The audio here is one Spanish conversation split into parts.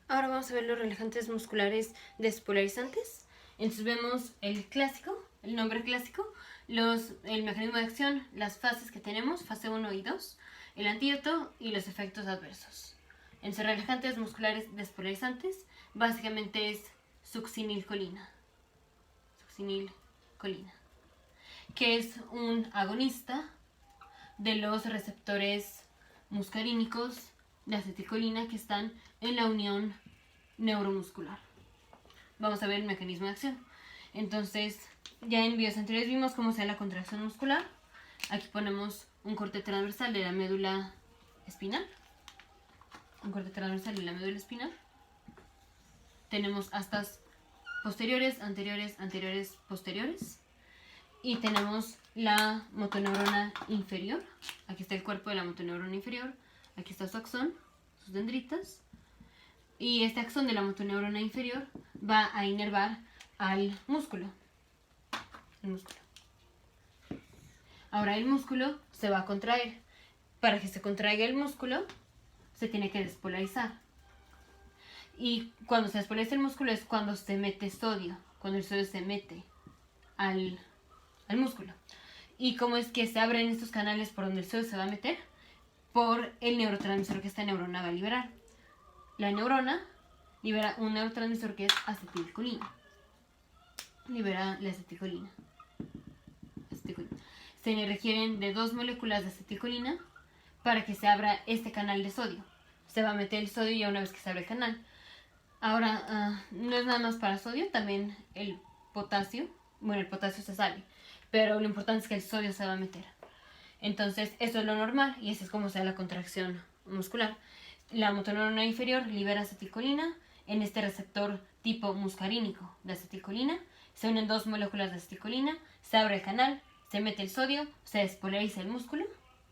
Ahora vamos a ver los relajantes musculares despolarizantes. Entonces vemos el clásico, el nombre clásico, el mecanismo de acción, las fases que tenemos, fase 1 y 2, el antídoto y los efectos adversos. Entonces relajantes musculares despolarizantes básicamente es succinilcolina, que es un agonista de los receptores muscarínicos de acetilcolina que están en la unión neuromuscular. Vamos a ver el mecanismo de acción. Entonces, ya en videos anteriores vimos cómo se da la contracción muscular. Aquí ponemos un corte transversal de la médula espinal. Tenemos astas posteriores, anteriores, posteriores. Y tenemos la motoneurona inferior. Aquí está el cuerpo de la motoneurona inferior. Aquí está su axón, sus dendritas. Y este axón de la motoneurona inferior va a inervar al músculo. Ahora el músculo se va a contraer. Para que se contraiga el músculo, se tiene que despolarizar. Y cuando se despolariza el músculo es cuando se mete sodio. Cuando el sodio se mete al músculo. ¿Y cómo es que se abren estos canales por donde el sodio se va a meter? Por el neurotransmisor que esta neurona va a liberar. La neurona libera un neurotransmisor que es acetilcolina. Libera la acetilcolina. Se requieren de 2 moléculas de acetilcolina para que se abra este canal de sodio. Se va a meter el sodio ya una vez que se abre el canal. Ahora, no es nada más para sodio, también el potasio. Bueno, el potasio se sale, pero lo importante es que el sodio se va a meter. Entonces, eso es lo normal y así es como se da la contracción muscular. La motoneurona inferior libera acetilcolina en este receptor tipo muscarínico de acetilcolina. Se unen 2 moléculas de acetilcolina, se abre el canal, se mete el sodio, se despolariza el músculo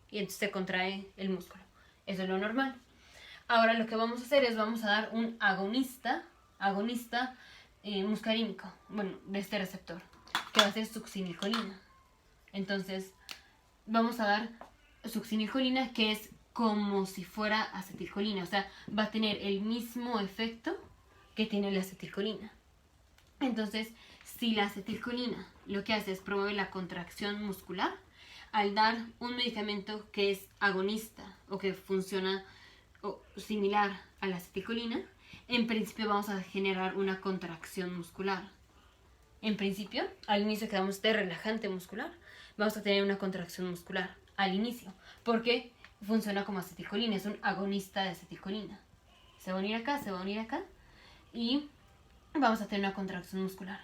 y entonces se contrae el músculo. Eso es lo normal. Ahora lo que vamos a hacer es vamos a dar un agonista muscarínico, bueno, de este receptor, que va a ser succinilcolina. Entonces, vamos a dar succinilcolina, que es como si fuera acetilcolina, o sea, va a tener el mismo efecto que tiene la acetilcolina. Entonces, si la acetilcolina lo que hace es promover la contracción muscular, al dar un medicamento que es agonista o que funciona similar a la acetilcolina, en principio vamos a generar una contracción muscular. En principio, al inicio que damos de relajante muscular, vamos a tener una contracción muscular al inicio, porque funciona como acetilcolina, es un agonista de acetilcolina. Se va a unir acá y vamos a tener una contracción muscular.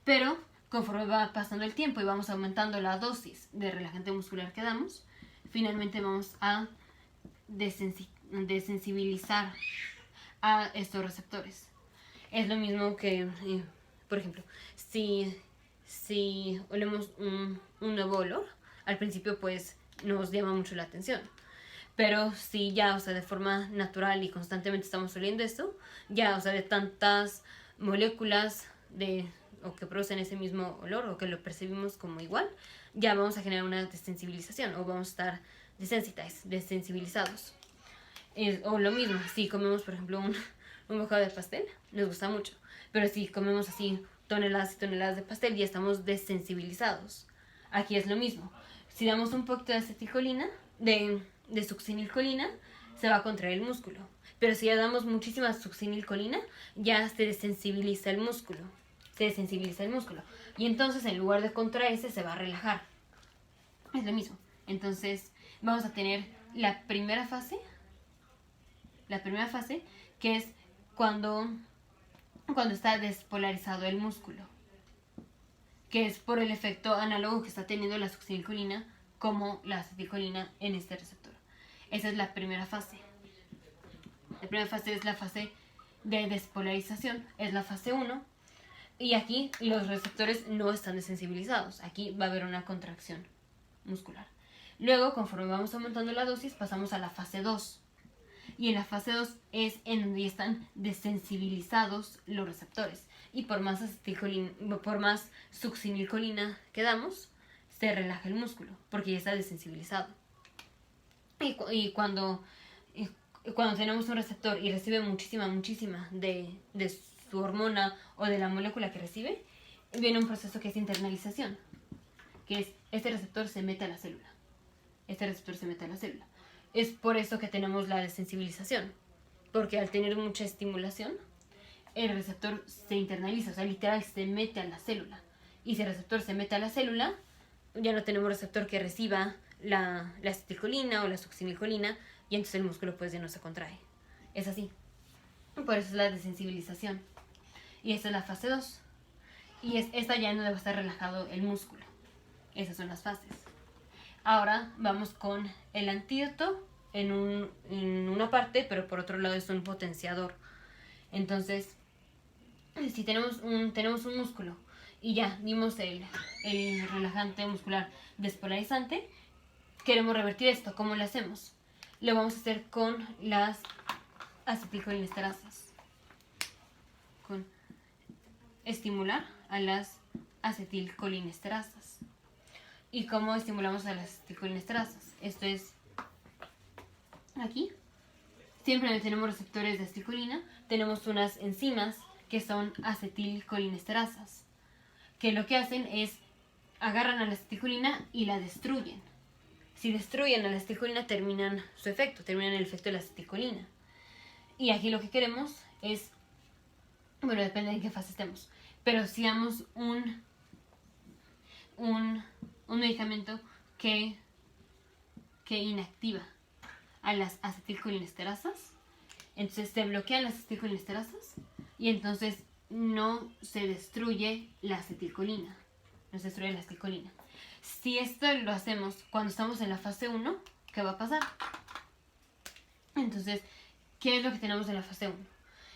Pero conforme va pasando el tiempo y vamos aumentando la dosis de relajante muscular que damos, finalmente vamos a desensibilizar a estos receptores. Es lo mismo que, por ejemplo, si olemos un nuevo olor, al principio pues nos llama mucho la atención. Pero si ya, o sea, de forma natural y constantemente estamos oliendo esto, ya, o sea, de tantas moléculas o que producen ese mismo olor o que lo percibimos como igual, ya vamos a generar una desensibilización o vamos a estar desensibilizados. O lo mismo, si comemos, por ejemplo, un bocado de pastel, nos gusta mucho. Pero si comemos así toneladas y toneladas de pastel, ya estamos desensibilizados. Aquí es lo mismo. Si damos un poquito de acetilcolina, de succinilcolina, se va a contraer el músculo. Pero si ya damos muchísima succinilcolina, ya se desensibiliza el músculo. Y entonces, en lugar de contraerse, se va a relajar. Es lo mismo. Entonces, vamos a tener la primera fase, que es cuando está despolarizado el músculo, que es por el efecto análogo que está teniendo la succinilcolina como la acetilcolina en este receptor. Esa es la primera fase. La primera fase es la fase de despolarización, es la fase 1, y aquí los receptores no están desensibilizados. Aquí va a haber una contracción muscular. Luego, conforme vamos aumentando la dosis, pasamos a la fase 2. Y en la fase 2 es en donde ya están desensibilizados los receptores. Y por más succinilcolina que damos, se relaja el músculo, porque ya está desensibilizado. Y cuando cuando tenemos un receptor y recibe muchísima de su hormona o de la molécula que recibe, viene un proceso que es internalización, que es este receptor se mete a la célula. Este receptor se mete a la célula. Es por eso que tenemos la desensibilización, porque al tener mucha estimulación, el receptor se internaliza, o sea, literal se mete a la célula. Y si el receptor se mete a la célula, ya no tenemos receptor que reciba la acetilcolina o la succinilcolina, y entonces el músculo pues ya no se contrae. Es así. Por eso es la desensibilización. Y esta es la fase 2. Y esta ya no debe estar relajado el músculo. Esas son las fases. Ahora vamos con el antídoto en una parte, pero por otro lado es un potenciador. Entonces, si tenemos un músculo y ya dimos el relajante muscular despolarizante, queremos revertir esto. ¿Cómo lo hacemos? Lo vamos a hacer con las acetilcolinesterasas. Con estimular a las acetilcolinesterasas. ¿Y cómo estimulamos a las acetilcolinesterasas? Esto es aquí. Siempre tenemos receptores de acetilcolina. Tenemos unas enzimas que son acetilcolinesterasas, que lo que hacen es agarran a la acetilcolina y la destruyen. Si destruyen a la acetilcolina, terminan su efecto, terminan el efecto de la acetilcolina. Y aquí lo que queremos es, bueno, depende de en qué fase estemos, pero si damos un medicamento que inactiva a las acetilcolinesterasas, entonces se bloquean las acetilcolinesterasas y entonces no se destruye la acetilcolina. No se destruye la acetilcolina. Si esto lo hacemos cuando estamos en la fase 1, ¿qué va a pasar? Entonces, ¿qué es lo que tenemos en la fase 1?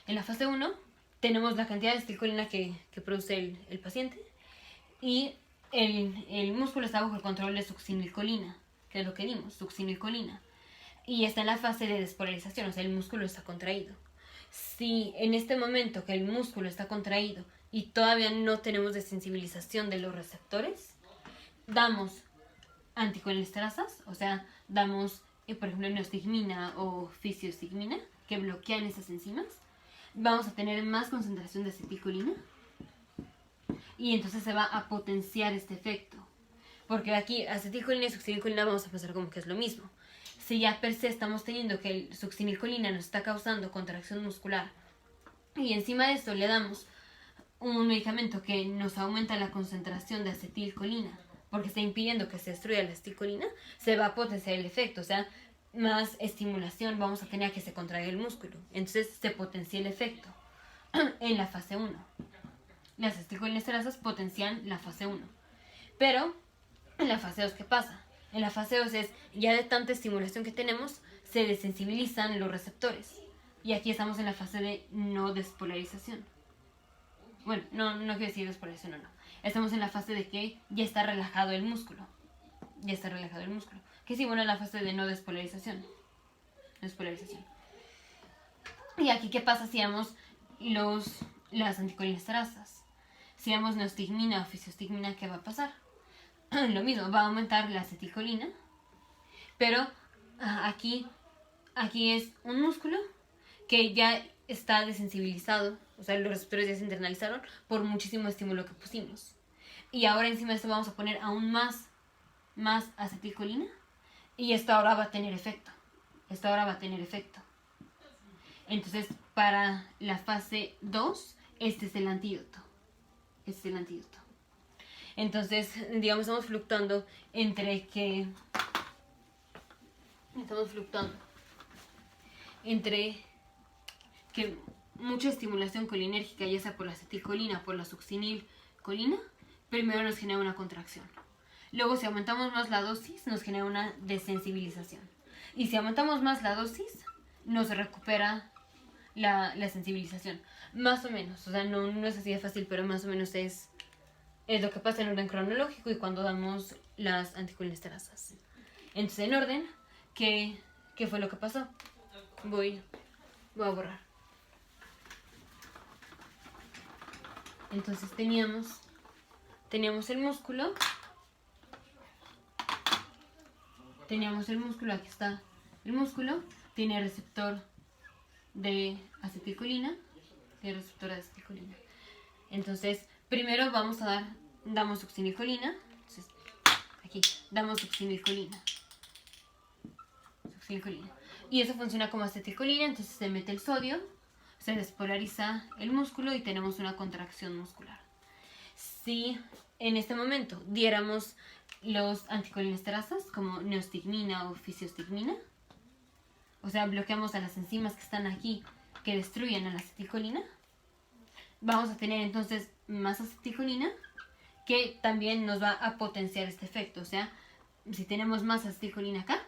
En la fase 1 tenemos la cantidad de acetilcolina que produce el paciente y el músculo está bajo el control de succinilcolina, que es lo que dimos, succinilcolina. Y está en la fase de despolarización, o sea, el músculo está contraído. Si en este momento que el músculo está contraído y todavía no tenemos desensibilización de los receptores, damos anticolinesterasas, o sea, damos, por ejemplo, neostigmina o fisiostigmina, que bloquean esas enzimas, vamos a tener más concentración de acetilcolina y entonces se va a potenciar este efecto. Porque aquí acetilcolina y succinilcolina vamos a pensar como que es lo mismo. Si ya per se estamos teniendo que el succinilcolina nos está causando contracción muscular y encima de esto le damos un medicamento que nos aumenta la concentración de acetilcolina porque está impidiendo que se destruya la acetilcolina, se va a potenciar el efecto, o sea, más estimulación vamos a tener a que se contraiga el músculo, entonces se potencia el efecto en la fase 1. Las acetilcolinesterasas potencian la fase 1, pero en la fase 2, ¿qué pasa? En la fase 2 es, ya de tanta estimulación que tenemos, se desensibilizan los receptores. Y aquí estamos en la fase de no despolarización. Bueno, no quiero decir despolarización o no. Estamos en la fase de que ya está relajado el músculo. Ya está relajado el músculo. Que sí, bueno, en la fase de no despolarización. Despolarización. Y aquí, ¿qué pasa si damos las anticolinesterasas? Si damos neostigmina o fisiostigmina, ¿qué va a pasar? Lo mismo, va a aumentar la acetilcolina, pero aquí es un músculo que ya está desensibilizado, o sea, los receptores ya se internalizaron por muchísimo estímulo que pusimos. Y ahora encima de esto vamos a poner aún más acetilcolina y esto ahora va a tener efecto. Entonces, para la fase 2, este es el antídoto. Entonces, digamos, estamos fluctuando entre que mucha estimulación colinérgica, ya sea por la acetilcolina o por la succinilcolina, primero nos genera una contracción. Luego, si aumentamos más la dosis, nos genera una desensibilización. Y si aumentamos más la dosis, nos recupera la sensibilización. Más o menos, o sea, no es así de fácil, pero más o menos es lo que pasa en orden cronológico y cuando damos las anticolinesterasas. Entonces, en orden, ¿qué fue lo que pasó? Voy a borrar. Entonces teníamos el músculo. Aquí está el músculo. tiene receptor de acetilcolina, tiene receptor de acetilcolina. Entonces, primero damos succinilcolina. Entonces, aquí, damos succinilcolina. Y eso funciona como acetilcolina, entonces se mete el sodio, se despolariza el músculo y tenemos una contracción muscular. Si en este momento diéramos los anticolinesterasas como neostigmina o fisiostigmina, o sea, bloqueamos a las enzimas que están aquí que destruyen a la acetilcolina, vamos a tener entonces más acetilcolina que también nos va a potenciar este efecto. O sea, si tenemos más acetilcolina acá,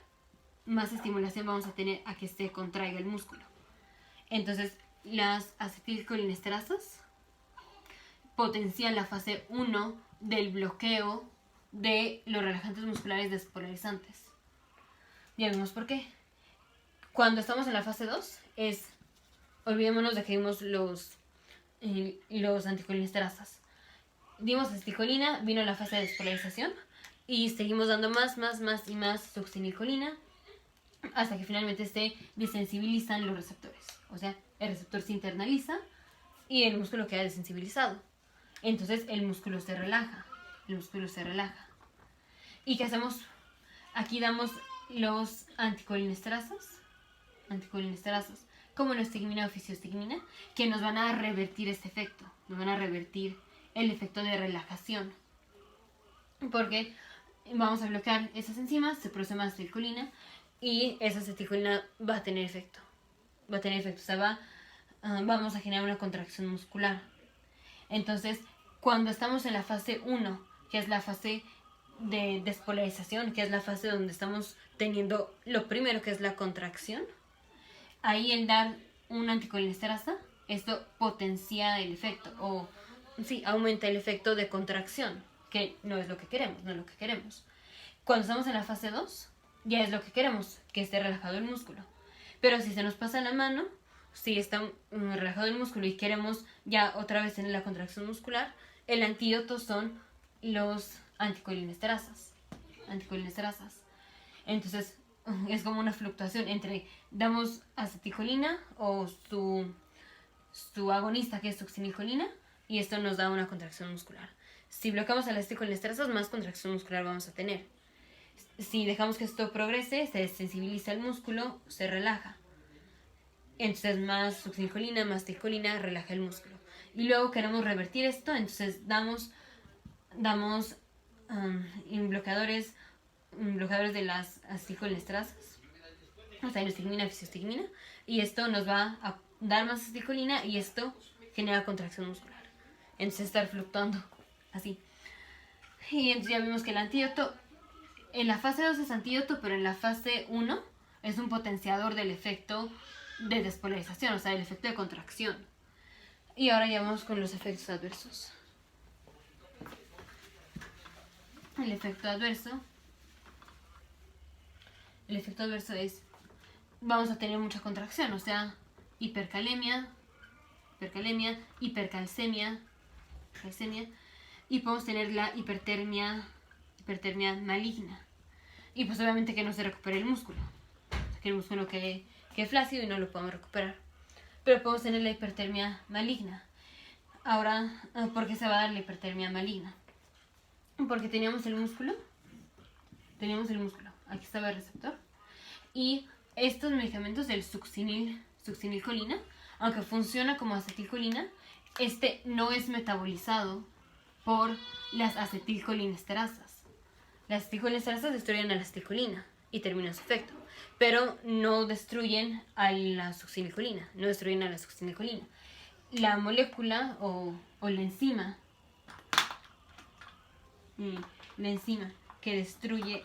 más estimulación vamos a tener a que se contraiga el músculo. Entonces, las acetilcolinesterasas potencian la fase 1 del bloqueo de los relajantes musculares despolarizantes. Ya vemos por qué. Cuando estamos en la fase 2 olvidémonos de que dimos los anticolinesterasas. Dimos acetilcolina, vino la fase de despolarización y seguimos dando más y más succinilcolina hasta que finalmente se desensibilizan los receptores. O sea, el receptor se internaliza y el músculo queda desensibilizado. Entonces el músculo se relaja. ¿Y qué hacemos? Aquí damos los anticolinesterasas como neostigmina o fisiostigmina, que nos van a revertir este efecto. Nos van a revertir el efecto de relajación. Porque vamos a bloquear esas enzimas, se produce más acetilcolina y esa acetilcolina va a tener efecto. O sea, vamos a generar una contracción muscular. Entonces, cuando estamos en la fase 1, que es la fase de despolarización, que es la fase donde estamos teniendo lo primero, que es la contracción, ahí el dar una anticolinesterasa, esto potencia el efecto, o sí, aumenta el efecto de contracción, que no es lo que queremos. Cuando estamos en la fase 2, ya es lo que queremos, que esté relajado el músculo. Pero si se nos pasa la mano, si está relajado el músculo y queremos ya otra vez tener la contracción muscular, el antídoto son los anticolinesterasas. Entonces, es como una fluctuación entre damos acetilcolina o su agonista, que es succinilcolina, y esto nos da una contracción muscular. Si bloqueamos a las aceticolinesterasas, más contracción muscular vamos a tener. Si dejamos que esto progrese, se desensibiliza el músculo, se relaja. Entonces más succinilcolina, más acetilcolina, relaja el músculo. Y luego queremos revertir esto, entonces damos bloqueadores de las acetilcolinesterasas, o sea, neostigmina, fisiostigmina, y esto nos va a dar más acetilcolina y esto genera contracción muscular. Entonces estar fluctuando así. Y entonces ya vimos que el antídoto en la fase 2 es antídoto, pero en la fase 1 es un potenciador del efecto de despolarización, o sea, el efecto de contracción. Y ahora ya vamos con los efectos adversos. El efecto adverso es, vamos a tener mucha contracción, o sea, hipercalemia, hipercalcemia, y podemos tener la hipertermia maligna. Y pues obviamente que no se recupere el músculo, que el músculo quede flácido y no lo podemos recuperar. Pero podemos tener la hipertermia maligna. Ahora, ¿por qué se va a dar la hipertermia maligna? Porque teníamos el músculo, aquí estaba el receptor, y estos medicamentos del succinilcolina, aunque funciona como acetilcolina, este no es metabolizado por las acetilcolinesterasas. Las acetilcolinesterasas destruyen a la acetilcolina y terminan su efecto, pero no destruyen a la succinilcolina, La molécula o la enzima que destruye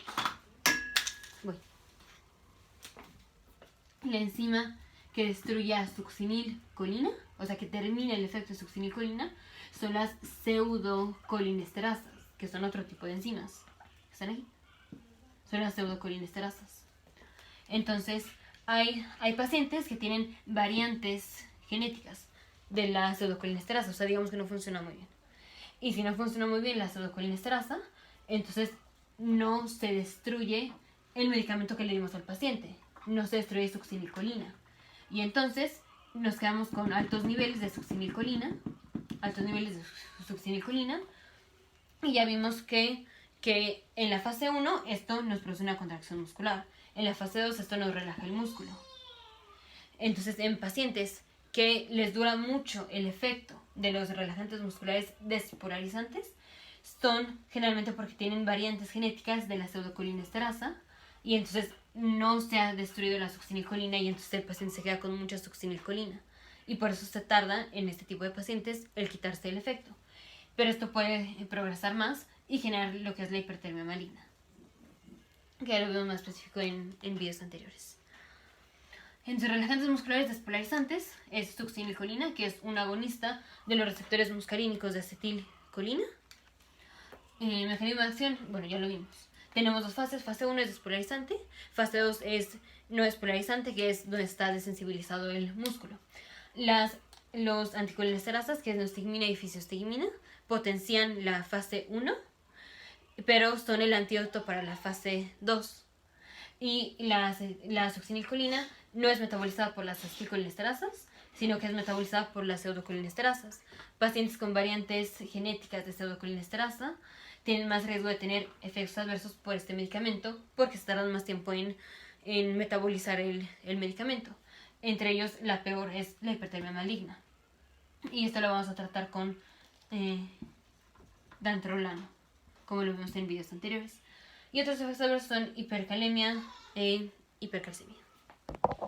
a succinilcolina, o sea que termina el efecto de succinilcolina, son las pseudocolinesterasas, que son otro tipo de enzimas. ¿Están aquí? Son las pseudocolinesterasas. Entonces, hay pacientes que tienen variantes genéticas de la pseudocolinesterasa, o sea, digamos que no funciona muy bien. Y si no funciona muy bien la pseudocolinesterasa, entonces no se destruye el medicamento que le dimos al paciente. no se destruye succinilcolina. Y entonces nos quedamos con altos niveles de succinilcolina, y ya vimos que en la fase 1 esto nos produce una contracción muscular, en la fase 2 esto nos relaja el músculo. Entonces, en pacientes que les dura mucho el efecto de los relajantes musculares despolarizantes, son generalmente porque tienen variantes genéticas de la pseudocolinesterasa, y entonces no se ha destruido la succinilcolina y entonces el paciente se queda con mucha succinilcolina. Y por eso se tarda en este tipo de pacientes el quitarse el efecto. Pero esto puede progresar más y generar lo que es la hipertermia maligna, que ya lo vemos más específico en videos anteriores. Entre relajantes musculares despolarizantes es succinilcolina, que es un agonista de los receptores muscarínicos de acetilcolina. Mecanismo de acción, bueno, ya lo vimos. Tenemos dos fases. Fase 1 es despolarizante. Fase 2 es no despolarizante, que es donde está desensibilizado el músculo. Los anticolinesterasas, que es neostigmina y fisiostigmina, potencian la fase 1, pero son el antídoto para la fase 2. Y la succinilcolina no es metabolizada por las acetilcolinesterasas, sino que es metabolizada por las pseudocolinesterasas. Pacientes con variantes genéticas de pseudocolinesterasa tienen más riesgo de tener efectos adversos por este medicamento porque se tardan más tiempo en metabolizar el medicamento. Entre ellos, la peor es la hipertermia maligna. Y esto lo vamos a tratar con dantrolano, como lo vimos en videos anteriores. Y otros efectos adversos son hipercalemia e hipercalcemia.